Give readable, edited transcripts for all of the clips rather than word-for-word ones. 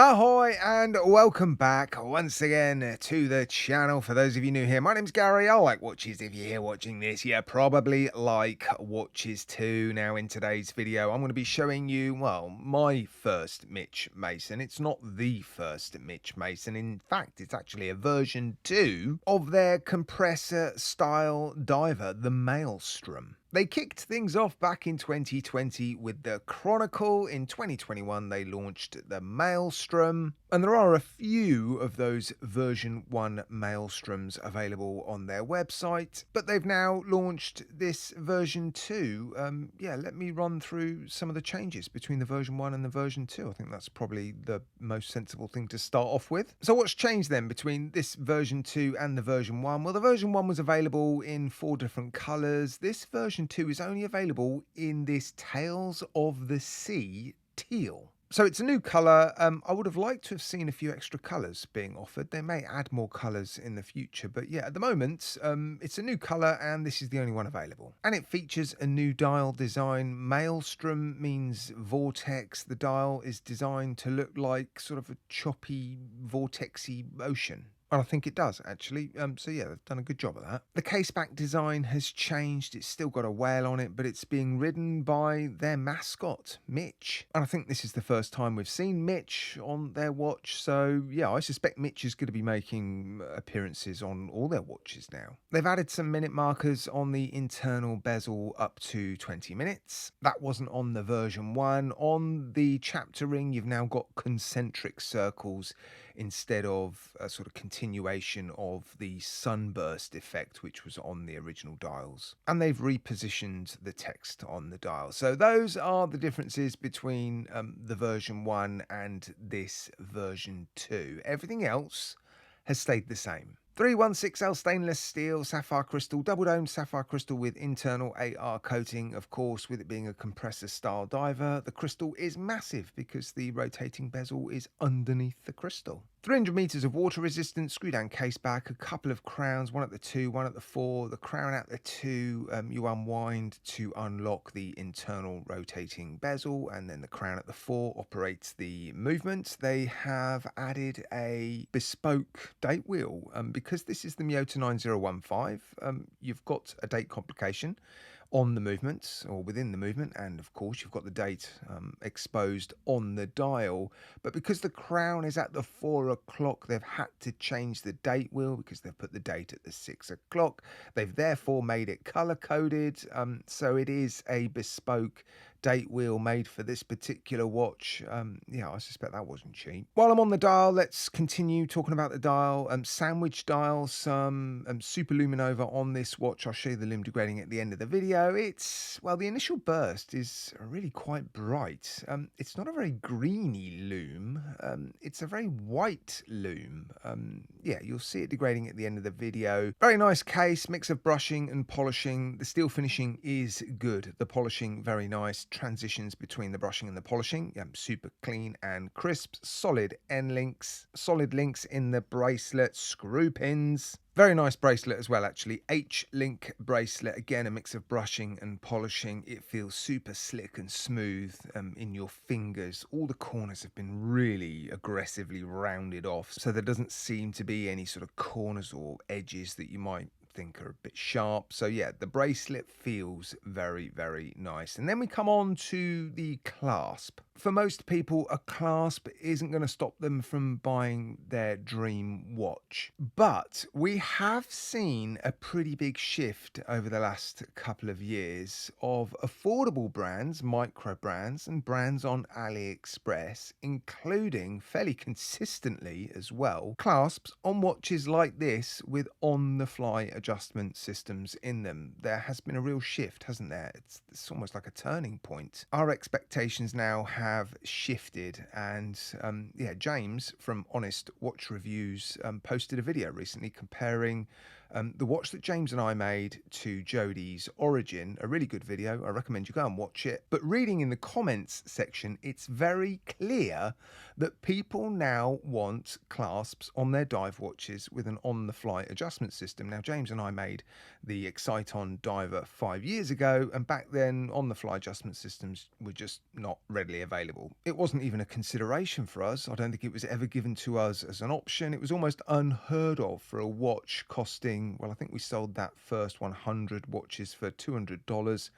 Ahoy and welcome back once again to the channel. For those of you new here, my name's Gary. I like watches. If you're here watching this, you probably like watches too. Now in today's video, I'm going to be showing you, well, my first Mitch Mason. It's not the first Mitch Mason. In fact, it's actually a version 2 of their compressor style diver, the Maelstrom. They kicked things off back in 2020 with the Chronicle. In 2021, they launched the Maelstrom. And there are a few of those version 1 Maelstroms available on their website. But they've now launched this version 2. Let me run through some of the changes between the version 1 and the version 2. I think that's probably the most sensible thing to start off with. So what's changed then between this version 2 and the version 1? Well, the version 1 was available in 4 different colours. This version 2 is only available in this Tales of the Sea teal. So it's a new colour. I would have liked to have seen a few extra colours being offered. They may add more colours in the future, but yeah, at the moment, it's a new colour and this is the only one available. And it features a new dial design. Maelstrom means vortex. The dial is designed to look like sort of a choppy, vortexy ocean. And I think it does, actually. So yeah, they've done a good job of that. The caseback design has changed. It's still got a whale on it, but it's being ridden by their mascot, Mitch. And I think this is the first time we've seen Mitch on their watch. So yeah, I suspect Mitch is going to be making appearances on all their watches now. They've added some minute markers on the internal bezel up to 20 minutes. That wasn't on the version 1. On the chapter ring, you've now got concentric circles instead of a sort of continuation of the sunburst effect, which was on the original dials. And they've repositioned the text on the dial. So those are the differences between the version 1 and this version 2. Everything else has stayed the same. 316L stainless steel, sapphire crystal, double domed sapphire crystal with internal AR coating. Of course, with it being a compressor style diver, the crystal is massive because the rotating bezel is underneath the crystal. 300 meters of water resistance, screw down case back, a couple of crowns, one at the 2, one at the 4. The crown at the 2, you unwind to unlock the internal rotating bezel, and then the crown at the 4 operates the movement. They have added a bespoke date wheel. Because this is the Miyota 9015, you've got a date complication on the movement or within the movement, and of course you've got the date exposed on the dial. But because the crown is at the 4 o'clock, they've had to change the date wheel because they've put the date at the 6 o'clock. They've therefore made it color coded, so it is a bespoke date wheel made for this particular watch. Yeah, I suspect that wasn't cheap. While I'm on the dial, let's continue talking about the dial. Sandwich dial, some super luminova on this watch. I'll show you the lume degrading at the end of the video. It's, well, the initial burst is really quite bright. It's not a very greeny lume. It's a very white lume. Yeah, you'll see it degrading at the end of the video. Very nice case, mix of brushing and polishing. The steel finishing is good. The polishing, very nice. Transitions between the brushing and the polishing, super clean and crisp. Solid end links, solid links in the bracelet, screw pins. Very nice bracelet as well, actually. H-link bracelet, again a mix of brushing and polishing. It feels super slick and smooth in your fingers. All the corners have been really aggressively rounded off, so there doesn't seem to be any sort of corners or edges that you might think are a bit sharp. So yeah, the bracelet feels very, very nice. And then we come on to the clasp. For most people, a clasp isn't going to stop them from buying their dream watch. But we have seen a pretty big shift over the last couple of years of affordable brands, micro brands, and brands on AliExpress, including fairly consistently as well, clasps on watches like this with on-the-fly adjustment systems in them. There has been a real shift, hasn't there? It's almost like a turning point. Our expectations now have shifted, and yeah, James from Honest Watch Reviews posted a video recently comparing The watch that James and I made to Jodie's Origin, a really good video. I recommend you go and watch it. But reading in the comments section, it's very clear that people now want clasps on their dive watches with an on-the-fly adjustment system. Now, James and I made the Exciton Diver 5 years ago, and back then on-the-fly adjustment systems were just not readily available. It wasn't even a consideration for us. I don't think it was ever given to us as an option. It was almost unheard of for a watch costing, well, I think we sold that first 100 watches for $200.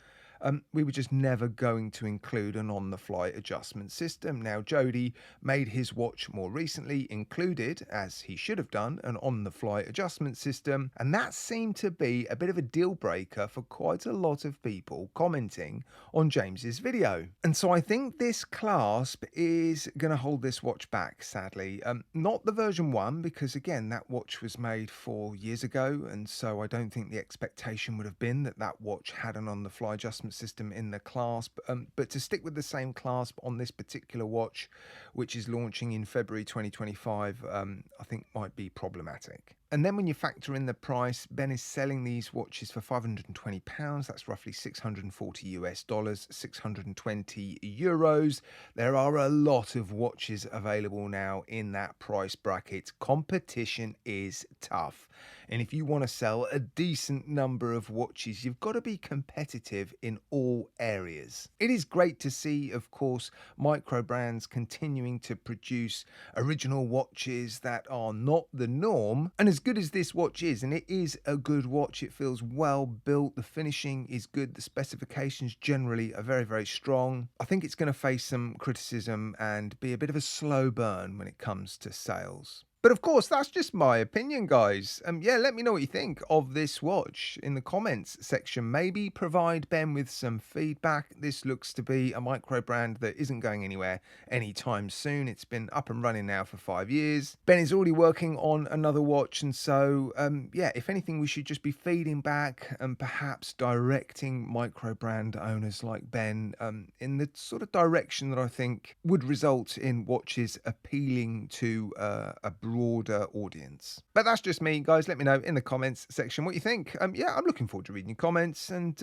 We were just never going to include an on-the-fly adjustment system. Now, Jody made his watch more recently, included, as he should have done, an on-the-fly adjustment system, and that seemed to be a bit of a deal breaker for quite a lot of people commenting on James's video. And so I think this clasp is going to hold this watch back, sadly. Not the version 1, because again, that watch was made 4 years ago, and so I don't think the expectation would have been that that watch had an on-the-fly adjustment system in the clasp, but to stick with the same clasp on this particular watch, which is launching in February 2025, I think might be problematic. And then when you factor in the price, Ben is selling these watches for £520. That's roughly $640, 620 euros. There are a lot of watches available now in that price bracket. Competition is tough. And if you want to sell a decent number of watches, you've got to be competitive in all areas. It is great to see, of course, micro brands continuing to produce original watches that are not the norm. And as good as this watch is, and it is a good watch, it feels well built, the finishing is good, the specifications generally are very, very strong. I think it's going to face some criticism and be a bit of a slow burn when it comes to sales. But of course, that's just my opinion, guys. Yeah, let me know what you think of this watch in the comments section. Maybe provide Ben with some feedback. This looks to be a micro brand that isn't going anywhere anytime soon. It's been up and running now for 5 years. Ben is already working on another watch, and so yeah, if anything, we should just be feeding back and perhaps directing micro brand owners like Ben in the sort of direction that I think would result in watches appealing to a broader audience. But that's just me, guys. Let me know in the comments section what you think. Yeah, I'm looking forward to reading your comments, and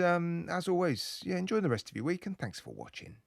as always, yeah, enjoy the rest of your week, and thanks for watching.